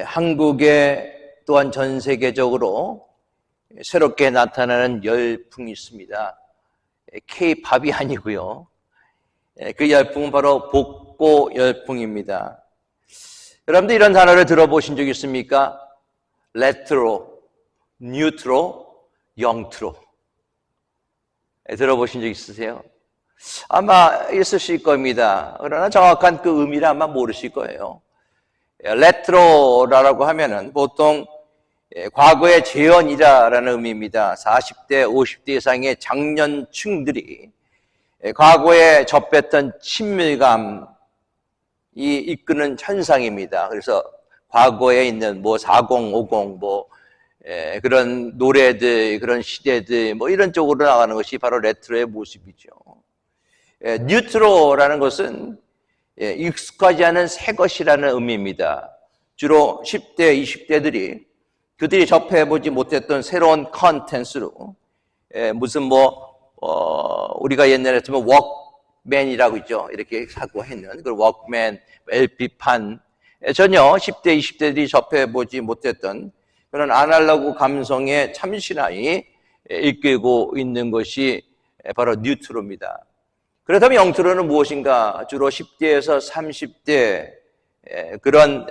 한국에 또한 전 세계적으로 새롭게 나타나는 열풍이 있습니다. K-팝이 아니고요. 그 열풍은 바로 복고 열풍입니다. 여러분들 이런 단어를 들어보신 적 있습니까? 레트로, 뉴트로, 영트로. 들어보신 적 있으세요? 아마 있으실 겁니다. 그러나 정확한 그 의미를 아마 모르실 거예요. 레트로라고 하면은 보통 과거의 재현이라는 의미입니다. 40대, 50대 이상의 장년층들이 과거에 접했던 친밀감이 이끄는 현상입니다. 그래서 과거에 있는 40, 50 그런 노래들, 그런 시대들 이런 쪽으로 나가는 것이 바로 레트로의 모습이죠. 뉴트로라는 것은 익숙하지 않은 새 것이라는 의미입니다. 주로 10대, 20대들이 그들이 접해보지 못했던 새로운 컨텐츠로 무슨 우리가 옛날에 했으면 워크맨이라고 있죠. 이렇게 사고 했는 그 워크맨, LP판 전혀 10대, 20대들이 접해보지 못했던 그런 아날로그 감성의 참신함이 이끌고 있는 것이 바로 뉴트로입니다. 그렇다면 영트로는 무엇인가? 주로 10대에서 30대 그런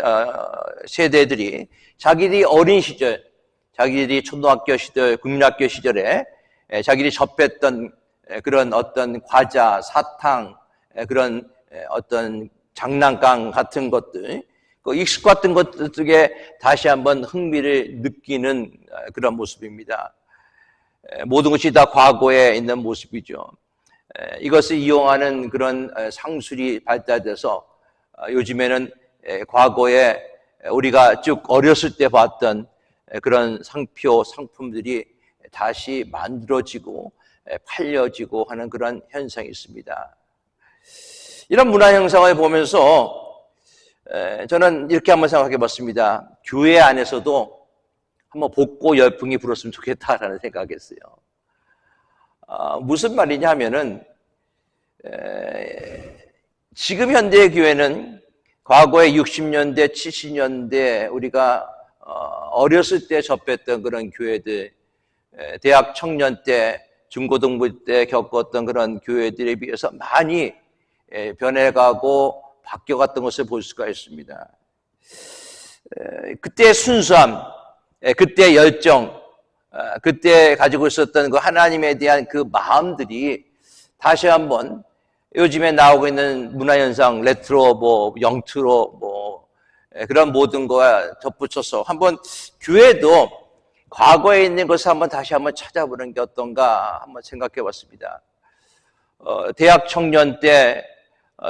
세대들이 자기들이 어린 시절, 자기들이 초등학교 시절, 국민학교 시절에 자기들이 접했던 그런 어떤 과자, 사탕, 그런 어떤 장난감 같은 것들, 그 익숙했던 것들 속에 다시 한번 흥미를 느끼는 그런 모습입니다. 모든 것이 다 과거에 있는 모습이죠. 이것을 이용하는 그런 상술이 발달돼서 요즘에는 과거에 우리가 쭉 어렸을 때 봤던 그런 상표, 상품들이 다시 만들어지고 팔려지고 하는 그런 현상이 있습니다. 이런 문화 현상을 보면서 저는 이렇게 한번 생각해 봤습니다. 교회 안에서도 한번 복고 열풍이 불었으면 좋겠다라는 생각했어요. 무슨 말이냐 하면은 지금 현대의 교회는 과거의 60년대, 70년대 우리가 어렸을 때 접했던 그런 교회들, 대학 청년 때, 중고등부 때 겪었던 그런 교회들에 비해서 많이 변해가고 바뀌어갔던 것을 볼 수가 있습니다. 그때의 순수함, 그때의 열정, 그때 가지고 있었던 그 하나님에 대한 그 마음들이 다시 한번 요즘에 나오고 있는 문화현상, 레트로, 영트로, 그런 모든 거와 덧붙여서 한번 교회도 과거에 있는 것을 한번 다시 한번 찾아보는 게 어떤가 한번 생각해 봤습니다. 대학 청년 때,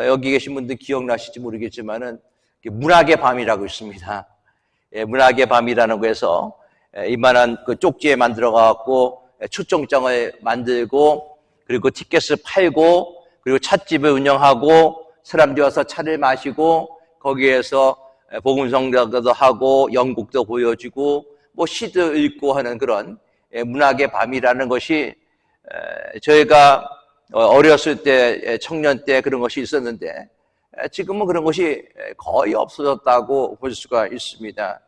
여기 계신 분들 기억나실지 모르겠지만은, 문학의 밤이라고 있습니다. 문학의 밤이라는 거에서 이만한 그 쪽지에 만들어갖고 초청장을 만들고 그리고 티켓을 팔고 그리고 찻집을 운영하고 사람들이 와서 차를 마시고 거기에서 복음성가도 하고 연극도 보여주고 시도 읽고 하는 그런 문학의 밤이라는 것이 저희가 어렸을 때 청년 때 그런 것이 있었는데 지금은 그런 것이 거의 없어졌다고 볼 수가 있습니다.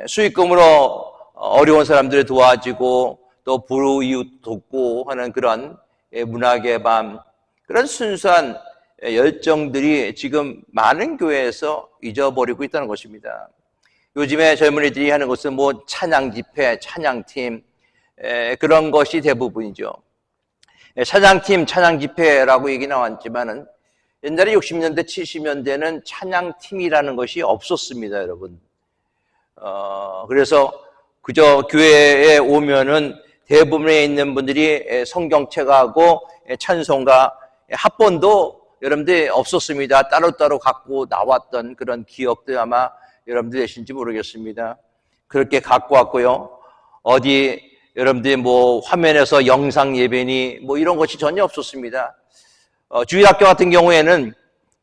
수익금으로 어려운 사람들을 도와주고 또 불우이웃 돕고 하는 그런 문학의 밤, 그런 순수한 열정들이 지금 많은 교회에서 잊어버리고 있다는 것입니다. 요즘에 젊은이들이 하는 것은 찬양 집회, 찬양팀 그런 것이 대부분이죠. 찬양팀, 찬양 집회라고 얘기 나왔지만은 옛날에 60년대, 70년대는 찬양팀이라는 것이 없었습니다, 여러분. 그래서 그저 교회에 오면은 대부분에 있는 분들이 성경책하고 찬송가 합본도 여러분들 없었습니다. 따로따로 갖고 나왔던 그런 기억들 아마 여러분들 계신지 모르겠습니다. 그렇게 갖고 왔고요. 어디 여러분들 화면에서 영상 예배니 이런 것이 전혀 없었습니다. 주일학교 같은 경우에는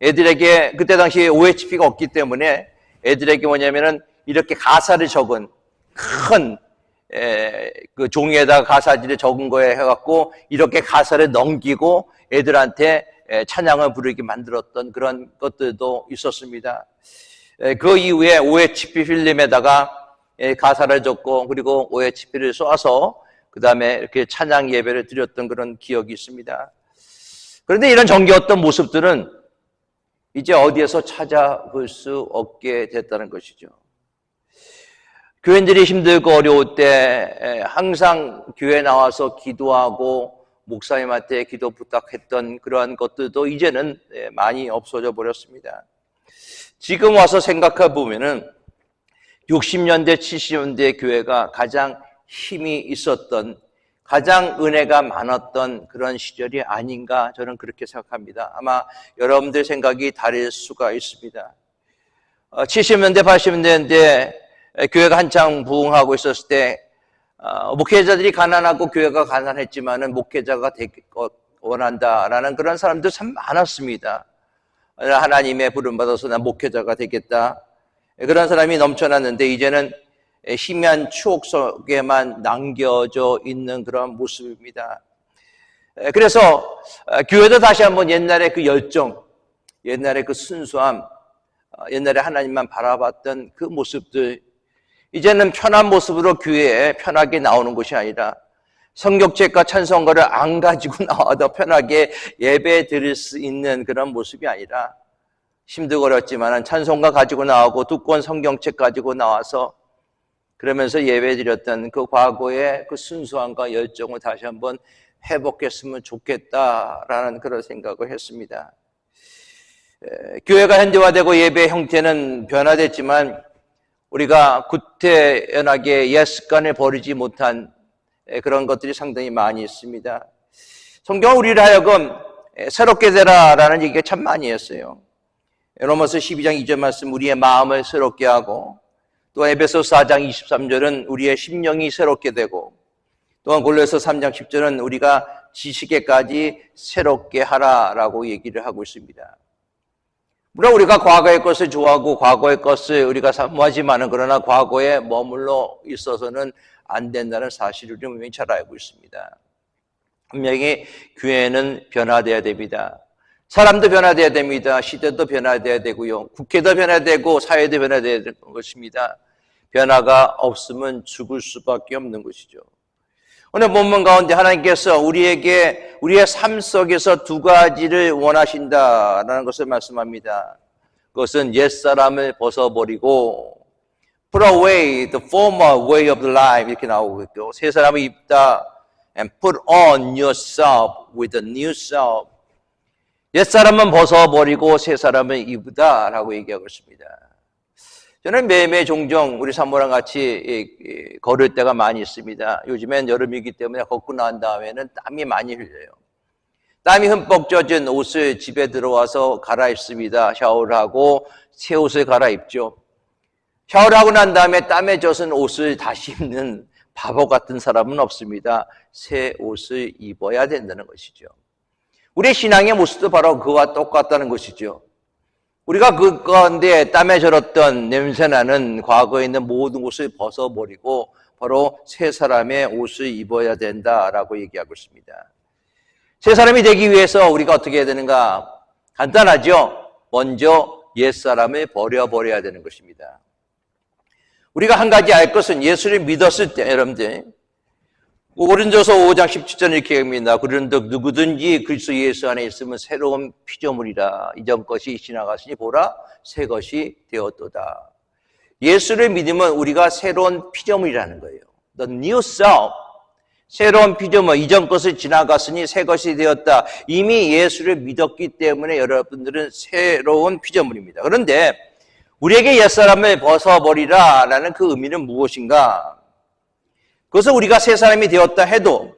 애들에게 그때 당시에 OHP가 없기 때문에 애들에게 뭐냐면은 이렇게 가사를 적은 큰 그 종이에다가 가사지를 적은 거에 해갖고 이렇게 가사를 넘기고 애들한테 찬양을 부르게 만들었던 그런 것들도 있었습니다. 그 이후에 OHP 필름에다가 가사를 적고 그리고 OHP를 쏴서 그 다음에 이렇게 찬양 예배를 드렸던 그런 기억이 있습니다. 그런데 이런 정겨웠던 모습들은 이제 어디에서 찾아볼 수 없게 됐다는 것이죠. 교인들이 힘들고 어려울 때 항상 교회에 나와서 기도하고 목사님한테 기도 부탁했던 그러한 것들도 이제는 많이 없어져 버렸습니다. 지금 와서 생각해 보면은 60년대, 70년대 교회가 가장 힘이 있었던, 가장 은혜가 많았던 그런 시절이 아닌가 저는 그렇게 생각합니다. 아마 여러분들 생각이 다를 수가 있습니다. 70년대, 80년대 교회가 한창 부흥하고 있었을 때 목회자들이 가난하고 교회가 가난했지만은 목회자가 되기 원한다라는 그런 사람들 참 많았습니다. 하나님의 부름받아서 난 목회자가 되겠다. 그런 사람이 넘쳐났는데 이제는 희미한 추억 속에만 남겨져 있는 그런 모습입니다. 그래서 교회도 다시 한번 옛날의 그 열정, 옛날의 그 순수함, 옛날에 하나님만 바라봤던 그 모습들, 이제는 편한 모습으로 교회에 편하게 나오는 것이 아니라 성경책과 찬송가를 안 가지고 나와도 편하게 예배 드릴 수 있는 그런 모습이 아니라 힘들고 어렵지만 찬송가 가지고 나오고 두꺼운 성경책 가지고 나와서 그러면서 예배 드렸던 그 과거의 그 순수함과 열정을 다시 한번 회복했으면 좋겠다라는 그런 생각을 했습니다. 교회가 현대화되고 예배 형태는 변화됐지만 우리가 구태연하게 옛 습관을 버리지 못한 그런 것들이 상당히 많이 있습니다. 성경은 우리를 하여금 새롭게 되라라는 얘기가 참 많이 했어요. 로마서 12장 2절 말씀, 우리의 마음을 새롭게 하고, 또 에베소서 4장 23절은 우리의 심령이 새롭게 되고, 또한 골로새서 3장 10절은 우리가 지식에까지 새롭게 하라라고 얘기를 하고 있습니다. 물론 우리가 과거의 것을 좋아하고 과거의 것을 우리가 사모하지만은 그러나 과거에 머물러 있어서는 안 된다는 사실을 분명히 잘 알고 있습니다. 분명히 교회는 변화되어야 됩니다. 사람도 변화되어야 됩니다. 시대도 변화되어야 되고요. 국회도 변화되고 사회도 변화되어야 되는 것입니다. 변화가 없으면 죽을 수밖에 없는 것이죠. 오늘 본문 가운데 하나님께서 우리에게 우리의 삶 속에서 두 가지를 원하신다라는 것을 말씀합니다. 그것은 옛사람을 벗어버리고 put away the former way of life 이렇게 나오고 있고, 새 사람을 입다 and put on yourself with a new self. 옛사람은 벗어버리고 새 사람을 입으다라고 얘기하고 있습니다. 저는 매일매일 종종 우리 사모랑 같이 걸을 때가 많이 있습니다. 요즘엔 여름이기 때문에 걷고 난 다음에는 땀이 많이 흘려요. 땀이 흠뻑 젖은 옷을 집에 들어와서 갈아입습니다. 샤워를 하고 새 옷을 갈아입죠. 샤워를 하고 난 다음에 땀에 젖은 옷을 다시 입는 바보 같은 사람은 없습니다. 새 옷을 입어야 된다는 것이죠. 우리의 신앙의 모습도 바로 그와 똑같다는 것이죠. 우리가 그 가운데 땀에 절었던 냄새나는 과거에 있는 모든 옷을 벗어버리고 바로 새 사람의 옷을 입어야 된다라고 얘기하고 있습니다. 새 사람이 되기 위해서 우리가 어떻게 해야 되는가? 간단하죠. 먼저 옛사람을 버려버려야 되는 것입니다. 우리가 한 가지 알 것은 예수를 믿었을 때, 여러분들, 고린도서 5장 17절 이렇게 합니다. 그런즉 누구든지 그리스도 예수 안에 있으면 새로운 피조물이라. 이전 것이 지나갔으니 보라 새 것이 되었도다. 예수를 믿으면 우리가 새로운 피조물이라는 거예요. The new self. 새로운 피조물, 이전 것을 지나갔으니 새 것이 되었다. 이미 예수를 믿었기 때문에 여러분들은 새로운 피조물입니다. 그런데 우리에게 옛사람을 벗어버리라 라는 그 의미는 무엇인가? 그것은 우리가 새 사람이 되었다 해도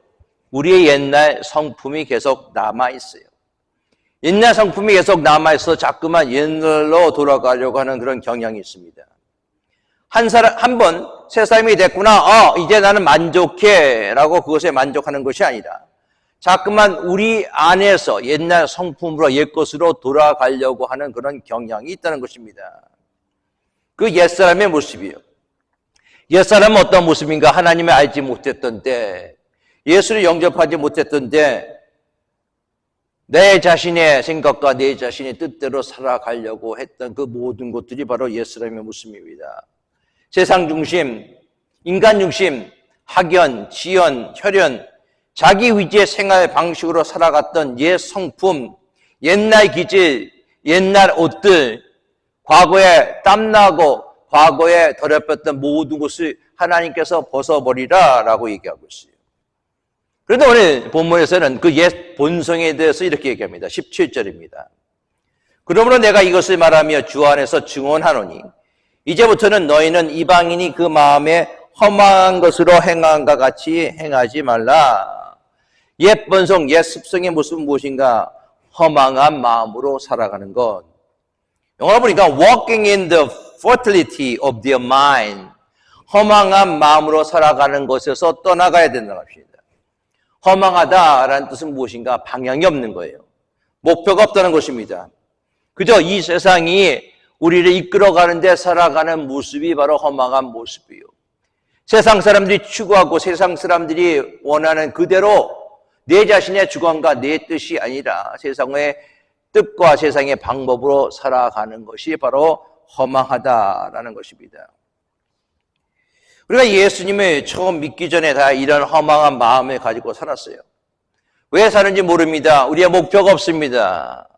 우리의 옛날 성품이 계속 남아있어요. 옛날 성품이 계속 남아있어 자꾸만 옛날로 돌아가려고 하는 그런 경향이 있습니다. 한 번 새 사람이 됐구나, 이제 나는 만족해 라고 그것에 만족하는 것이 아니라 자꾸만 우리 안에서 옛날 성품으로 옛것으로 돌아가려고 하는 그런 경향이 있다는 것입니다. 그 옛사람의 모습이에요. 옛사람은 어떤 모습인가? 하나님을 알지 못했던 때, 예수를 영접하지 못했던 때, 내 자신의 생각과 내 자신의 뜻대로 살아가려고 했던 그 모든 것들이 바로 옛사람의 모습입니다. 세상 중심, 인간 중심, 학연, 지연, 혈연, 자기 위주의 생활 방식으로 살아갔던 옛 성품, 옛날 기질, 옛날 옷들, 과거에 땀나고 과거에 더럽혔던 모든 것을 하나님께서 벗어버리라 라고 얘기하고 있어요. 그런데 오늘 본문에서는 그 옛 본성에 대해서 이렇게 얘기합니다. 17절입니다. 그러므로 내가 이것을 말하며 주 안에서 증언하노니 이제부터는 너희는 이방인이 그 마음에 험한 것으로 행함과 같이 행하지 말라. 옛 본성, 옛 습성의 모습은 무엇인가? 허망한 마음으로 살아가는 것. 영어로 보니까 walking in the fertility of their mind. 허망한 마음으로 살아가는 것에서 떠나가야 된다는 것입니다. 허망하다라는 뜻은 무엇인가? 방향이 없는 거예요. 목표가 없다는 것입니다. 그저 이 세상이 우리를 이끌어가는데 살아가는 모습이 바로 허망한 모습이에요. 세상 사람들이 추구하고 세상 사람들이 원하는 그대로 내 자신의 주관과 내 뜻이 아니라 세상의 뜻과 세상의 방법으로 살아가는 것이 바로 허망하다라는 것입니다. 우리가 예수님을 처음 믿기 전에 다 이런 허망한 마음을 가지고 살았어요. 왜 사는지 모릅니다. 우리의 목표가 없습니다.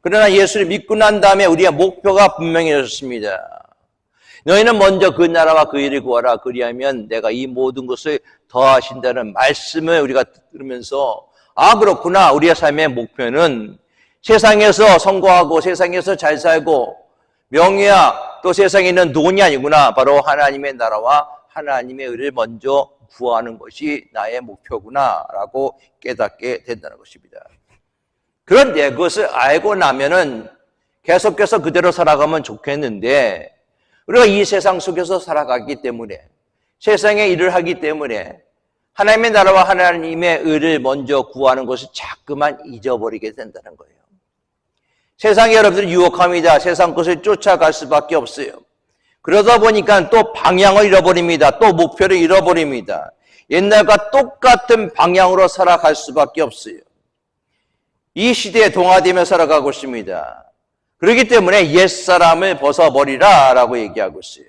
그러나 예수를 믿고 난 다음에 우리의 목표가 분명해졌습니다. 너희는 먼저 그 나라와 그 일을 구하라. 그리하면 내가 이 모든 것을 더하신다는 말씀을 우리가 들으면서 아 그렇구나. 우리의 삶의 목표는 세상에서 성공하고 세상에서 잘 살고 명예야 또 세상에 있는 돈이 아니구나. 바로 하나님의 나라와 하나님의 의를 먼저 구하는 것이 나의 목표구나 라고 깨닫게 된다는 것입니다. 그런데 그것을 알고 나면은 계속해서 그대로 살아가면 좋겠는데 우리가 이 세상 속에서 살아가기 때문에 세상의 일을 하기 때문에 하나님의 나라와 하나님의 의를 먼저 구하는 것을 자꾸만 잊어버리게 된다는 거예요. 세상에 여러분들이 유혹합니다. 세상 것을 쫓아갈 수밖에 없어요. 그러다 보니까 또 방향을 잃어버립니다. 또 목표를 잃어버립니다. 옛날과 똑같은 방향으로 살아갈 수밖에 없어요. 이 시대에 동화되며 살아가고 있습니다. 그렇기 때문에 옛사람을 벗어버리라 라고 얘기하고 있어요.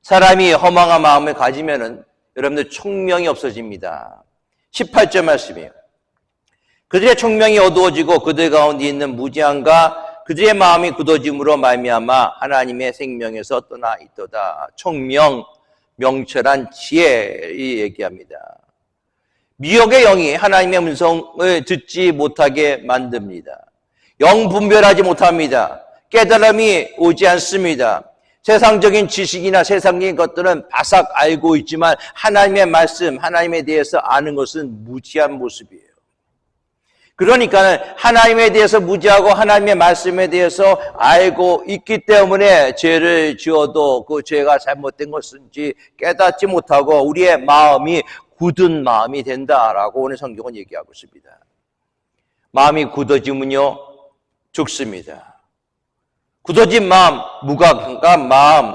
사람이 허망한 마음을 가지면은 여러분들 총명이 없어집니다. 18절 말씀이에요. 그들의 총명이 어두워지고 그들 가운데 있는 무지함과 그들의 마음이 굳어짐으로 말미암아 하나님의 생명에서 떠나 있도다. 총명, 명철한 지혜를 얘기합니다. 미혹의 영이 하나님의 음성을 듣지 못하게 만듭니다. 영 분별하지 못합니다. 깨달음이 오지 않습니다. 세상적인 지식이나 세상적인 것들은 바삭 알고 있지만 하나님의 말씀, 하나님에 대해서 아는 것은 무지한 모습이에요. 그러니까 하나님에 대해서 무지하고 하나님의 말씀에 대해서 알고 있기 때문에 죄를 지어도 그 죄가 잘못된 것인지 깨닫지 못하고 우리의 마음이 굳은 마음이 된다라고 오늘 성경은 얘기하고 있습니다. 마음이 굳어지면요 죽습니다. 굳어진 마음, 무감한 마음,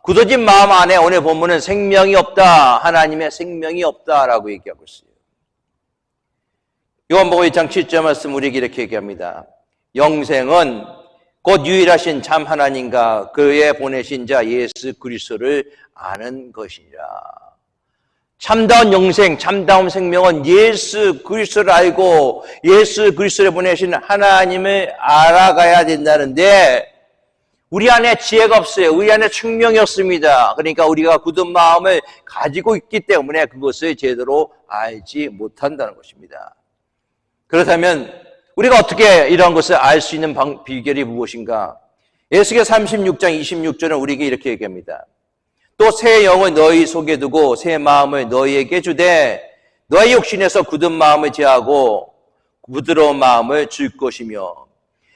굳어진 마음 안에 오늘 본문은 생명이 없다, 하나님의 생명이 없다라고 얘기하고 있어요. 요한복음 1장 7절 말씀 우리에게 이렇게 얘기합니다. 영생은 곧 유일하신 참 하나님과 그의 보내신 자 예수 그리스도를 아는 것이니라. 참다운 영생, 참다운 생명은 예수 그리스도를 알고 예수 그리스도를 보내신 하나님을 알아가야 된다는데 우리 안에 지혜가 없어요. 우리 안에 총명이 없습니다. 그러니까 우리가 굳은 마음을 가지고 있기 때문에 그것을 제대로 알지 못한다는 것입니다. 그렇다면 우리가 어떻게 이러한 것을 알 수 있는 비결이 무엇인가? 에스겔 36장 26절은 우리에게 이렇게 얘기합니다. 또 새 영을 너희 속에 두고 새 마음을 너희에게 주되 너희 육신에서 굳은 마음을 제하고 부드러운 마음을 줄 것이며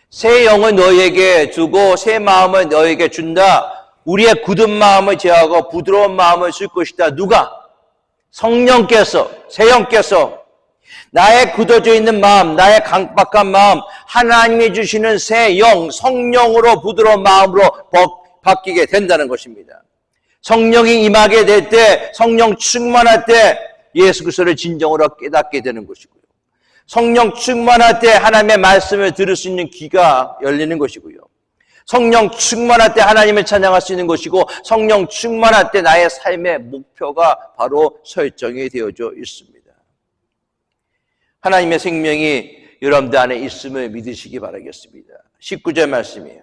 새 영을 너희에게 주고 새 마음을 너희에게 준다. 우리의 굳은 마음을 제하고 부드러운 마음을 줄 것이다. 누가? 성령께서, 새 영께서 나의 굳어져 있는 마음, 나의 강박한 마음, 하나님이 주시는 새 영, 성령으로 부드러운 마음으로 바뀌게 된다는 것입니다. 성령이 임하게 될 때, 성령 충만할 때 예수 그리스도를 진정으로 깨닫게 되는 것이고요. 성령 충만할 때 하나님의 말씀을 들을 수 있는 귀가 열리는 것이고요. 성령 충만할 때 하나님을 찬양할 수 있는 것이고, 성령 충만할 때 나의 삶의 목표가 바로 설정이 되어져 있습니다. 하나님의 생명이 여러분들 안에 있음을 믿으시기 바라겠습니다. 19절 말씀이에요.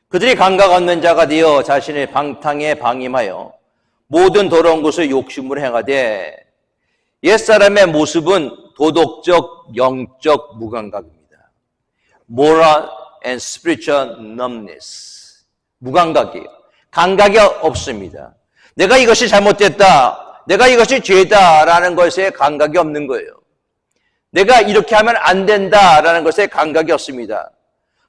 그들이 감각 없는 자가 되어 자신의 방탕에 방임하여 모든 더러운 것을 욕심으로 행하되 옛사람의 모습은 도덕적, 영적 무감각입니다. Moral and spiritual numbness. 무감각이에요. 감각이 없습니다. 내가 이것이 잘못됐다, 내가 이것이 죄다라는 것에 감각이 없는 거예요. 내가 이렇게 하면 안 된다라는 것에 감각이 없습니다.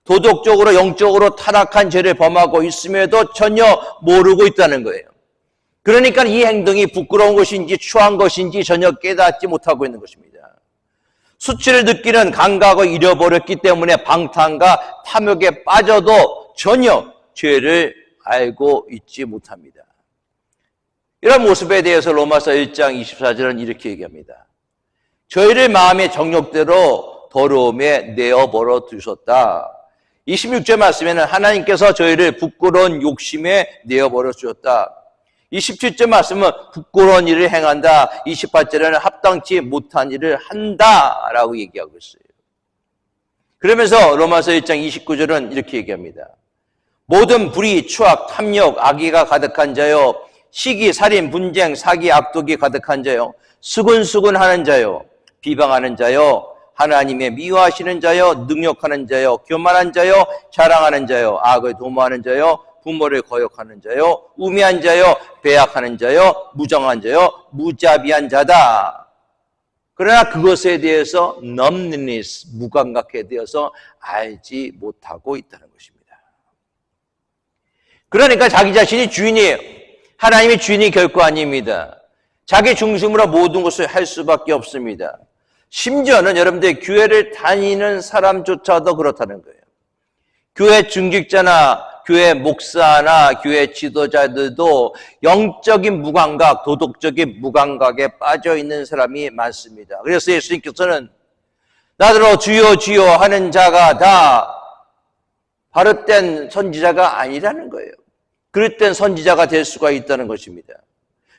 도덕적으로, 영적으로 타락한 죄를 범하고 있음에도 전혀 모르고 있다는 거예요. 그러니까 이 행동이 부끄러운 것인지 추한 것인지 전혀 깨닫지 못하고 있는 것입니다. 수치를 느끼는 감각을 잃어버렸기 때문에 방탕과 탐욕에 빠져도 전혀 죄를 알고 있지 못합니다. 이런 모습에 대해서 로마서 1장 24절은 이렇게 얘기합니다. 저희를 마음의 정욕대로 더러움에 내어버려 두셨다. 26절 말씀에는 하나님께서 저희를 부끄러운 욕심에 내어버려 주셨다. 27절 말씀은 부끄러운 일을 행한다. 28절에는 합당치 못한 일을 한다라고 얘기하고 있어요. 그러면서 로마서 1장 29절은 이렇게 얘기합니다. 모든 불의, 추악, 탐욕, 악의가 가득한 자요, 시기, 살인, 분쟁, 사기, 악독이 가득한 자요, 수근수근하는 자요, 비방하는 자요, 하나님의 미워하시는 자요, 능욕하는 자요, 교만한 자요, 자랑하는 자요, 악을 도모하는 자요, 부모를 거역하는 자요, 우매한 자요, 배약하는 자요, 무정한 자요, 무자비한 자다. 그러나 그것에 대해서 numbness, 무감각에 대해서 알지 못하고 있다는 것입니다. 그러니까 자기 자신이 주인이에요. 하나님의 주인이 결코 아닙니다. 자기 중심으로 모든 것을 할 수밖에 없습니다. 심지어는 여러분들 교회를 다니는 사람조차도 그렇다는 거예요. 교회 중직자나 교회 목사나 교회 지도자들도 영적인 무감각, 도덕적인 무감각에 빠져 있는 사람이 많습니다. 그래서 예수님께서는 나더러 주여 주여 하는 자가 다 바르된 선지자가 아니라는 거예요. 그릇된 선지자가 될 수가 있다는 것입니다.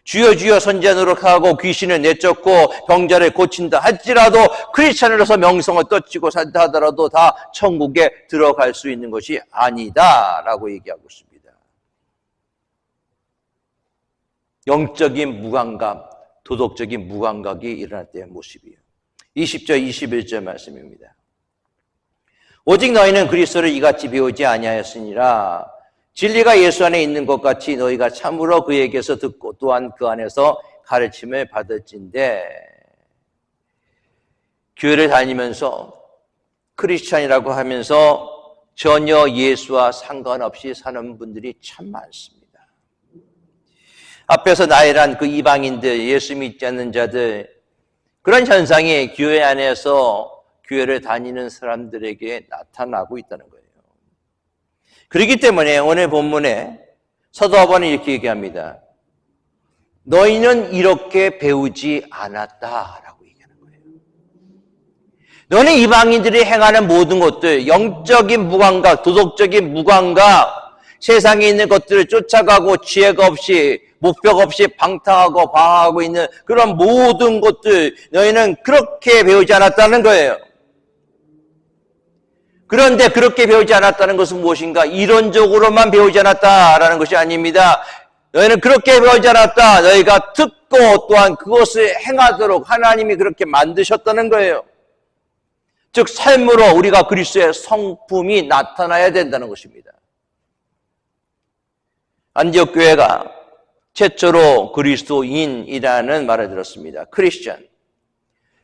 주여 주여 선지자 노력하고 귀신을 내쫓고 병자를 고친다 할지라도 크리스찬으로서 명성을 떨치고 산다 하더라도 다 천국에 들어갈 수 있는 것이 아니다라고 얘기하고 있습니다. 영적인 무감각, 도덕적인 무감각이 일어날 때의 모습이에요. 20절, 21절 말씀입니다. 오직 너희는 그리스도를 이같이 배우지 아니하였으니라. 진리가 예수 안에 있는 것 같이 너희가 참으로 그에게서 듣고 또한 그 안에서 가르침을 받을진대. 교회를 다니면서 크리스찬이라고 하면서 전혀 예수와 상관없이 사는 분들이 참 많습니다. 앞에서 나열한 그 이방인들, 예수 믿지 않는 자들, 그런 현상이 교회 안에서 교회를 다니는 사람들에게 나타나고 있다는 거예요. 그렇기 때문에 오늘 본문에 사도 바울은 이렇게 얘기합니다. 너희는 이렇게 배우지 않았다라고 얘기하는 거예요. 너는 이방인들이 행하는 모든 것들, 영적인 무감각, 도덕적인 무감각, 세상에 있는 것들을 쫓아가고 지혜가 없이, 목표가 없이 방탕하고 방황하고 있는 그런 모든 것들, 너희는 그렇게 배우지 않았다는 거예요. 그런데 그렇게 배우지 않았다는 것은 무엇인가? 이론적으로만 배우지 않았다라는 것이 아닙니다. 너희는 그렇게 배우지 않았다. 너희가 듣고 또한 그것을 행하도록 하나님이 그렇게 만드셨다는 거예요. 즉 삶으로 우리가 그리스도의 성품이 나타나야 된다는 것입니다. 안디옥 교회가 최초로 그리스도인이라는 말을 들었습니다. 크리스천.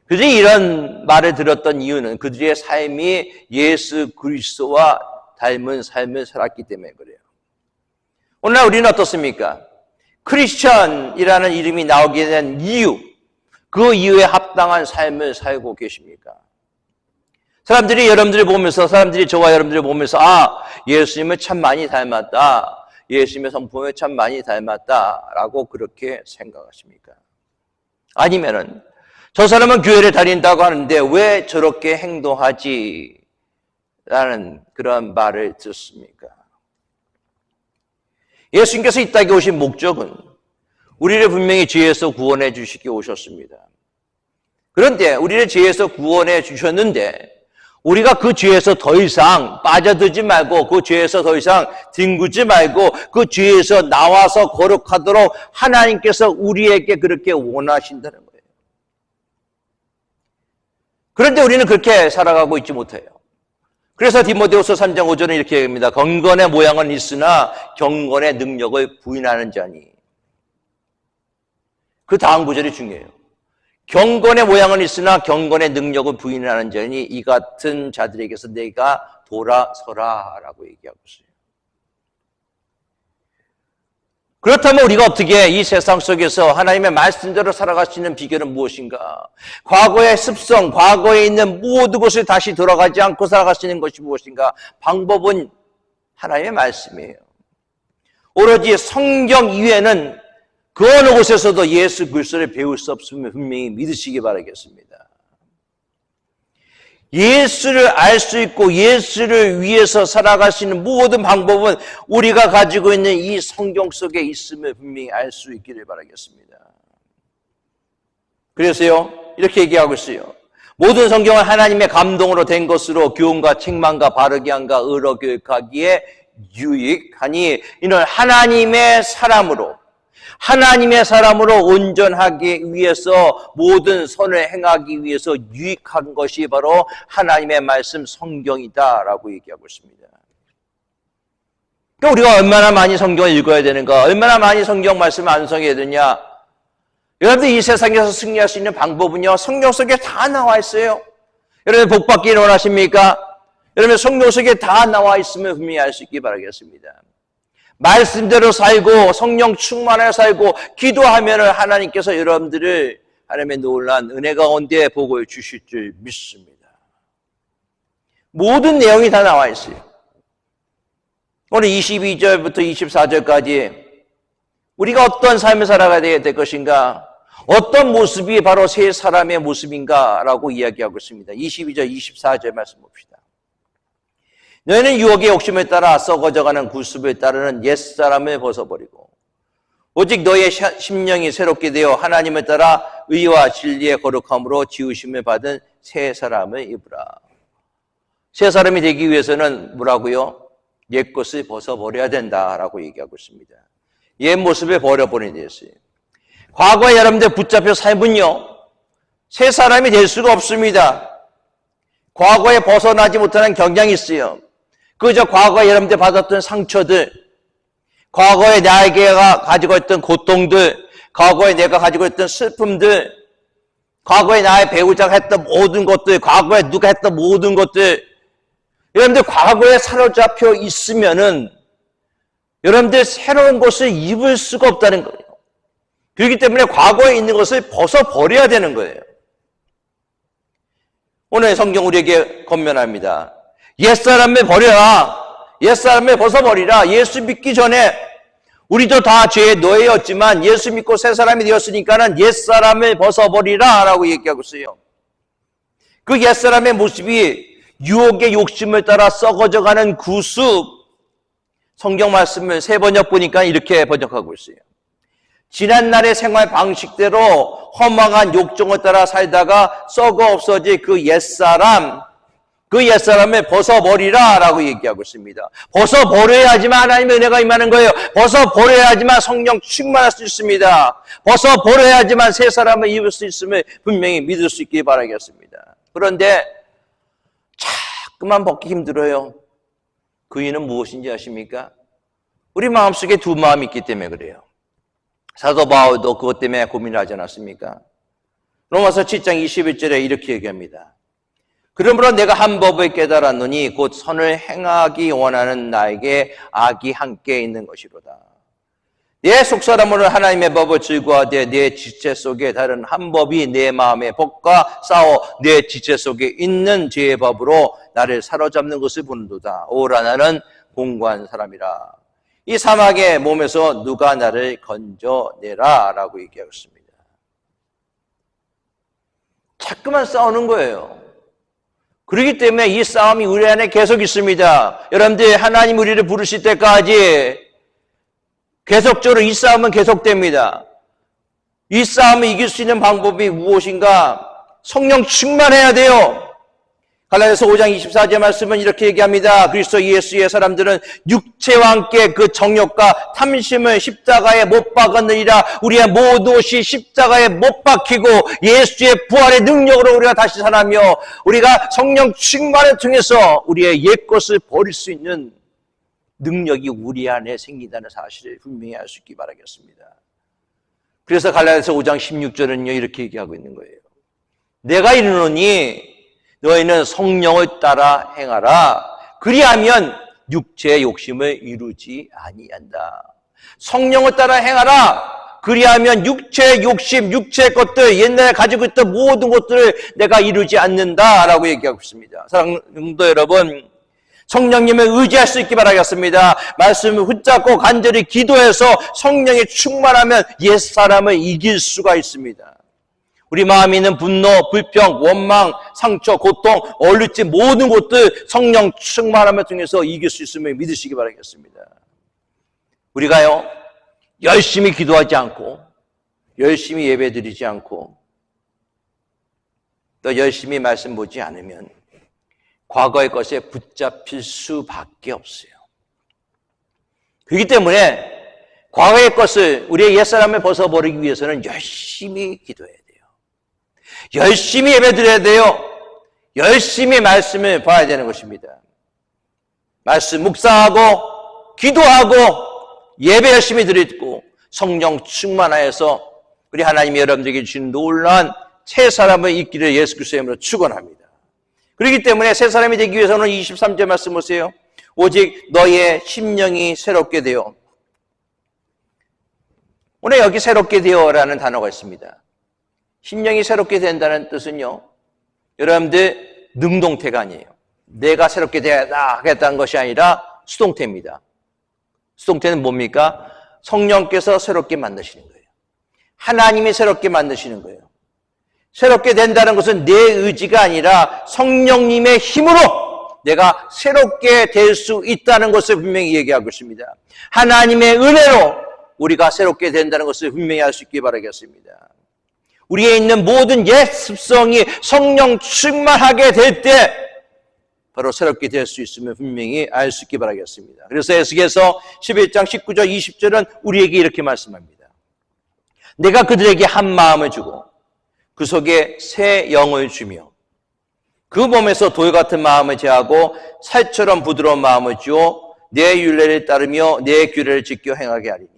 그들이 이런 말을 들었던 이유는 그들의 삶이 예수 그리스도와 닮은 삶을 살았기 때문에 그래요. 오늘날 우리는 어떻습니까? 크리스천이라는 이름이 나오게 된 이유, 그 이유에 합당한 삶을 살고 계십니까? 사람들이 여러분들을 보면서, 사람들이 저와 여러분들을 보면서 예수님을 참 많이 닮았다, 예수님의 성품을 참 많이 닮았다라고 그렇게 생각하십니까? 아니면은 저 사람은 교회를 다닌다고 하는데 왜 저렇게 행동하지? 라는 그런 말을 듣습니까? 예수님께서 이 땅에 오신 목적은 우리를 분명히 죄에서 구원해 주시기 오셨습니다. 그런데 우리를 죄에서 구원해 주셨는데 우리가 그 죄에서 더 이상 빠져들지 말고 그 죄에서 더 이상 뒹구지 말고 그 죄에서 나와서 거룩하도록 하나님께서 우리에게 그렇게 원하신다는 거예요. 그런데 우리는 그렇게 살아가고 있지 못해요. 그래서 디모데후서 3장 5절은 이렇게 얘기합니다. 경건의 모양은 있으나 경건의 능력을 부인하는 자니. 그 다음 구절이 중요해요. 경건의 모양은 있으나 경건의 능력을 부인하는 자니 이 같은 자들에게서 내가 돌아서라 라고 얘기하고 있어요. 그렇다면 우리가 어떻게 이 세상 속에서 하나님의 말씀대로 살아갈 수 있는 비결은 무엇인가? 과거의 습성, 과거에 있는 모든 것을 다시 돌아가지 않고 살아갈 수 있는 것이 무엇인가? 방법은 하나님의 말씀이에요. 오로지 성경 이외에는 그 어느 곳에서도 예수 그리스도를 배울 수 없음을 분명히 믿으시기 바라겠습니다. 예수를 알 수 있고 예수를 위해서 살아갈 수 있는 모든 방법은 우리가 가지고 있는 이 성경 속에 있음을 분명히 알 수 있기를 바라겠습니다. 그래서요, 이렇게 얘기하고 있어요. 모든 성경은 하나님의 감동으로 된 것으로 교훈과 책망과 바르게 함과 의로 교육하기에 유익하니 이는 하나님의 사람으로 온전하기 위해서 모든 선을 행하기 위해서 유익한 것이 바로 하나님의 말씀 성경이다라고 얘기하고 있습니다. 그러니까 우리가 얼마나 많이 성경을 읽어야 되는가, 얼마나 많이 성경 말씀을 암송해야 되냐. 여러분들 이 세상에서 승리할 수 있는 방법은요, 성경 속에 다 나와 있어요. 여러분 복 받기를 원하십니까? 여러분 성경 속에 다 나와 있으면 분명히 알 수 있기 바라겠습니다. 말씀대로 살고 성령 충만하여 살고 기도하면 하나님께서 여러분들을 하나님의 놀라운 은혜 가운데 보고해 주실 줄 믿습니다. 모든 내용이 다 나와 있어요. 오늘 22절부터 24절까지 우리가 어떤 삶을 살아가야 될 것인가, 어떤 모습이 바로 새 사람의 모습인가 라고 이야기하고 있습니다. 22절 24절 말씀 봅시다. 너희는 유혹의 욕심에 따라 썩어져가는 구습을 따르는 옛사람을 벗어버리고 오직 너희의 심령이 새롭게 되어 하나님을 따라 의와 진리의 거룩함으로 지으심을 받은 새 사람을 입으라. 새 사람이 되기 위해서는 뭐라고요? 옛 것을 벗어버려야 된다라고 얘기하고 있습니다. 옛 모습을 버려버리는 데였어요. 과거에 여러분들 붙잡혀 살면요, 새 사람이 될 수가 없습니다. 과거에 벗어나지 못하는 경향이 있어요. 그저 과거에 여러분들 받았던 상처들, 과거에 나에게가 가지고 있던 고통들, 과거에 내가 가지고 있던 슬픔들, 과거에 나의 배우자가 했던 모든 것들, 과거에 누가 했던 모든 것들, 여러분들 과거에 사로잡혀 있으면은 여러분들 새로운 것을 입을 수가 없다는 거예요. 그렇기 때문에 과거에 있는 것을 벗어버려야 되는 거예요. 오늘 성경 우리에게 권면합니다. 옛사람을 버려라. 옛사람을 벗어버리라. 예수 믿기 전에 우리도 다 죄의 노예였지만 예수 믿고 새 사람이 되었으니까는 옛사람을 벗어버리라 라고 얘기하고 있어요. 그 옛사람의 모습이 유혹의 욕심을 따라 썩어져가는 구습. 성경 말씀을 새 번역 보니까 이렇게 번역하고 있어요. 지난날의 생활 방식대로 허망한 욕정을 따라 살다가 썩어 없어질 그 옛사람을 벗어버리라 라고 얘기하고 있습니다. 벗어버려야지만 하나님의 은혜가 임하는 거예요. 벗어버려야지만 성령 충만할 수 있습니다. 벗어버려야지만 새 사람을 입을 수 있음을 분명히 믿을 수 있기 바라겠습니다. 그런데 자꾸만 벗기 힘들어요. 그 이유는 무엇인지 아십니까? 우리 마음속에 두 마음이 있기 때문에 그래요. 사도 바울도 그것 때문에 고민을 하지 않았습니까? 로마서 7장 21절에 이렇게 얘기합니다. 그러므로 내가 한 법을 깨달았노니 곧 선을 행하기 원하는 나에게 악이 함께 있는 것이로다. 내 속사람으로 하나님의 법을 즐거워하되 내 지체 속에 다른 한 법이 내 마음의 법과 싸워 내 지체 속에 있는 죄의 법으로 나를 사로잡는 것을 보는도다. 오라 나는 공고한 사람이라. 이 사막의 몸에서 누가 나를 건져내라 라고 얘기하고 있습니다. 자꾸만 싸우는 거예요. 그렇기 때문에 이 싸움이 우리 안에 계속 있습니다. 여러분들, 하나님 우리를 부르실 때까지 계속적으로 이 싸움은 계속됩니다. 이 싸움을 이길 수 있는 방법이 무엇인가? 성령 충만해야 돼요. 갈라디아서 5장 24절 말씀은 이렇게 얘기합니다. 그리스도 예수의 사람들은 육체와 함께 그 정욕과 탐심을 십자가에 못 박았느니라. 우리의 모든 옷이 십자가에 못 박히고 예수의 부활의 능력으로 우리가 다시 살아며 우리가 성령 충만을 통해서 우리의 옛것을 버릴 수 있는 능력이 우리 안에 생긴다는 사실을 분명히 알 수 있기 바라겠습니다. 그래서 갈라디아서 5장 16절은요 이렇게 얘기하고 있는 거예요. 내가 이르노니 너희는 성령을 따라 행하라. 그리하면 육체의 욕심을 이루지 아니한다. 성령을 따라 행하라. 그리하면 육체의 욕심, 육체의 것들, 옛날에 가지고 있던 모든 것들을 내가 이루지 않는다라고 얘기하고 있습니다. 사랑하는 성도 여러분, 성령님을 의지할 수 있기 바라겠습니다. 말씀을 붙잡고 간절히 기도해서 성령이 충만하면 옛사람을 이길 수가 있습니다. 우리 마음에 있는 분노, 불평, 원망, 상처, 고통, 얼루지 모든 것들 성령 충만함을 통해서 이길 수 있음을 믿으시기 바라겠습니다. 우리가요 열심히 기도하지 않고 열심히 예배드리지 않고 또 열심히 말씀 보지 않으면 과거의 것에 붙잡힐 수밖에 없어요. 그렇기 때문에 과거의 것을 우리의 옛사람을 벗어버리기 위해서는 열심히 기도해야 돼요. 열심히 예배드려야 돼요. 열심히 말씀을 봐야 되는 것입니다. 말씀 묵상하고 기도하고 예배 열심히 드리고 성령 충만하여서 우리 하나님이 여러분들에게 주신 놀라운 새 사람을 있기를 예수 그리스도의 이름으로 축원합니다. 그렇기 때문에 새 사람이 되기 위해서는 23절 말씀 보세요. 오직 너의 심령이 새롭게 되어. 오늘 여기 새롭게 되어라는 단어가 있습니다. 심령이 새롭게 된다는 뜻은요, 여러분들 능동태가 아니에요. 내가 새롭게 되어야 하겠다는 것이 아니라 수동태입니다. 수동태는 뭡니까? 성령께서 새롭게 만드시는 거예요. 하나님이 새롭게 만드시는 거예요. 새롭게 된다는 것은 내 의지가 아니라 성령님의 힘으로 내가 새롭게 될 수 있다는 것을 분명히 얘기하고 있습니다. 하나님의 은혜로 우리가 새롭게 된다는 것을 분명히 알 수 있기 바라겠습니다. 우리에 있는 모든 옛 습성이 성령 충만하게 될 때 바로 새롭게 될 수 있음을 분명히 알 수 있기 바라겠습니다. 그래서 에스겔서 11장 19절 20절은 우리에게 이렇게 말씀합니다. 내가 그들에게 한 마음을 주고 그 속에 새 영을 주며 그 몸에서 돌 같은 마음을 제하고 살처럼 부드러운 마음을 주어 내 율례를 따르며 내 규례를 지켜 행하게 하리니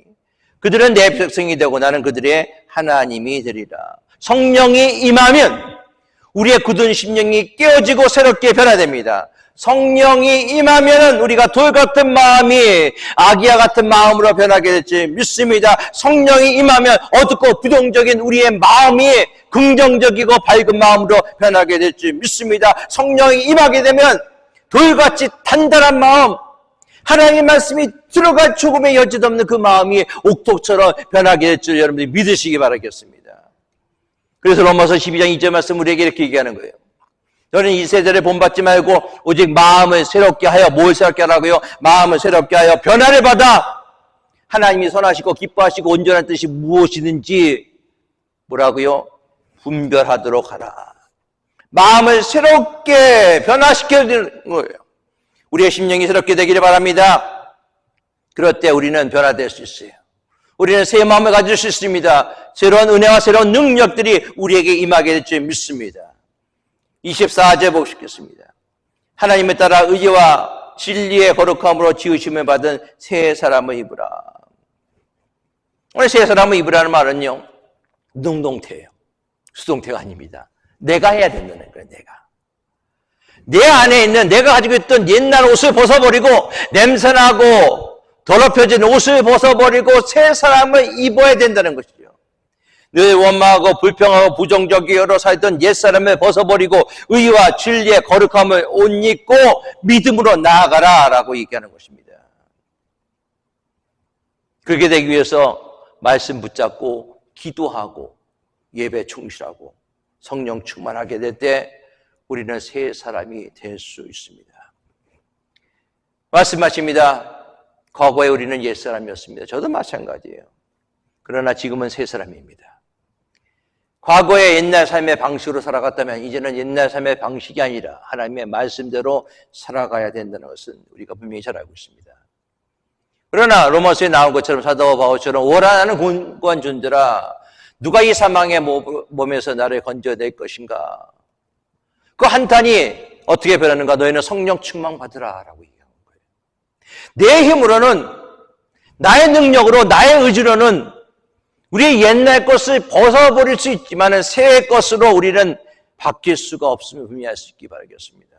그들은 내 백성이 되고 나는 그들의 하나님이 되리라. 성령이 임하면 우리의 굳은 심령이 깨어지고 새롭게 변화됩니다. 성령이 임하면 우리가 돌 같은 마음이 아기야 같은 마음으로 변하게 될지 믿습니다. 성령이 임하면 어둡고 부정적인 우리의 마음이 긍정적이고 밝은 마음으로 변하게 될지 믿습니다. 성령이 임하게 되면 돌같이 단단한 마음, 하나님의 말씀이 들어갈 조금의 여지도 없는 그 마음이 옥토처럼 변하게 될 줄 여러분들이 믿으시기 바라겠습니다. 그래서 로마서 12장 2절 말씀 우리에게 이렇게 얘기하는 거예요. 너는 이 세대를 본받지 말고 오직 마음을 새롭게 하여, 뭘 새롭게 하라고요? 마음을 새롭게 하여 변화를 받아 하나님이 선하시고 기뻐하시고 온전한 뜻이 무엇이든지 뭐라고요? 분별하도록 하라. 마음을 새롭게 변화시켜야 되는 거예요. 우리의 심령이 새롭게 되기를 바랍니다. 그럴 때 우리는 변화될 수 있어요. 우리는 새 마음을 가질 수 있습니다. 새로운 은혜와 새로운 능력들이 우리에게 임하게 될 줄 믿습니다. 24절 보시겠습니다. 하나님을 따라 의와 진리의 거룩함으로 지으심을 받은 새 사람을 입으라. 오늘 새 사람을 입으라는 말은요, 능동태예요. 수동태가 아닙니다. 내가 해야 된다는 거예요. 내 안에 있는 내가 가지고 있던 옛날 옷을 벗어버리고 냄새나고 더럽혀진 옷을 벗어버리고 새 사람을 입어야 된다는 것이죠. 늘 원망하고 불평하고 부정적이 여러 살던 옛사람을 벗어버리고 의와 진리의 거룩함을 옷 입고 믿음으로 나아가라 라고 얘기하는 것입니다. 그렇게 되기 위해서 말씀 붙잡고 기도하고 예배 충실하고 성령 충만하게 될 때 우리는 새 사람이 될 수 있습니다. 말씀하십니다. 과거에 우리는 옛사람이었습니다. 저도 마찬가지예요. 그러나 지금은 새 사람입니다. 과거의 옛날 삶의 방식으로 살아갔다면 이제는 옛날 삶의 방식이 아니라 하나님의 말씀대로 살아가야 된다는 것은 우리가 분명히 잘 알고 있습니다. 그러나 로마서에 나온 것처럼 사도 바울처럼 오라나는 공고한 존재라 누가 이 사망의 몸에서 나를 건져낼 것인가? 그 한탄이 어떻게 변하는가? 너희는 성령 충만 받으라 라고 얘기하는 거예요. 내 힘으로는, 나의 능력으로, 나의 의지로는 우리의 옛날 것을 벗어버릴 수 있지만 새 것으로 우리는 바뀔 수가 없음을 분명히 알 수 있기 바라겠습니다.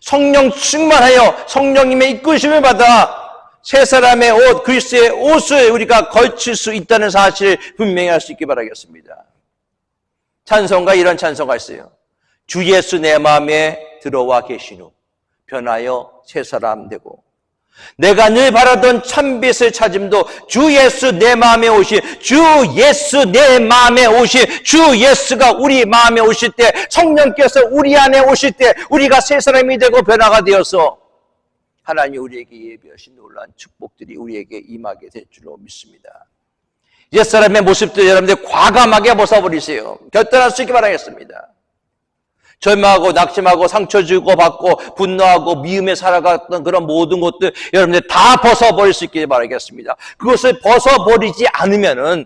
성령 충만하여 성령님의 이끄심을 받아 새 사람의 옷, 그리스도의 옷을 우리가 걸칠 수 있다는 사실을 분명히 알 수 있기 바라겠습니다. 찬송가 이런 찬송가 있어요. 주 예수 내 마음에 들어와 계신 후 변하여 새 사람 되고 내가 늘 바라던 참빛을 찾음도 주 예수 내 마음에 오신 주 예수 내 마음에 오신 주 예수가 우리 마음에 오실 때 성령께서 우리 안에 오실 때 우리가 새 사람이 되고 변화가 되어서 하나님이 우리에게 예비하신 놀라운 축복들이 우리에게 임하게 될 줄로 믿습니다. 옛사람의 모습도 여러분들 과감하게 벗어버리세요. 결단할 수 있게 바라겠습니다. 절망하고 낙심하고 상처 주고 받고 분노하고 미움에 살아갔던 그런 모든 것들 여러분들 다 벗어버릴 수 있게 바라겠습니다. 그것을 벗어버리지 않으면은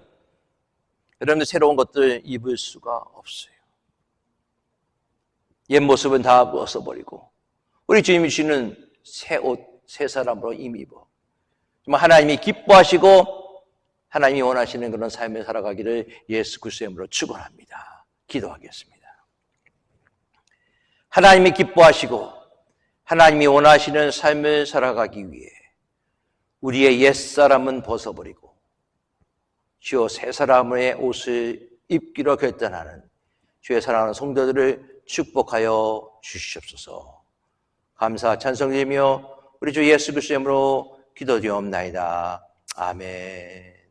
여러분들 새로운 것들 입을 수가 없어요. 옛 모습은 다 벗어버리고 우리 주님이 주시는 새 옷, 새 사람으로 이미 입어 정말 하나님이 기뻐하시고 하나님이 원하시는 그런 삶을 살아가기를 예수 그리스도의 이름으로 축원합니다. 기도하겠습니다. 하나님이 기뻐하시고 하나님이 원하시는 삶을 살아가기 위해 우리의 옛사람은 벗어버리고 주여 새 사람의 옷을 입기로 결단하는 주의 사랑하는 성도들을 축복하여 주시옵소서. 감사 찬송드리며 우리 주 예수 그리스도의 이름으로 기도드리옵나이다. 아멘.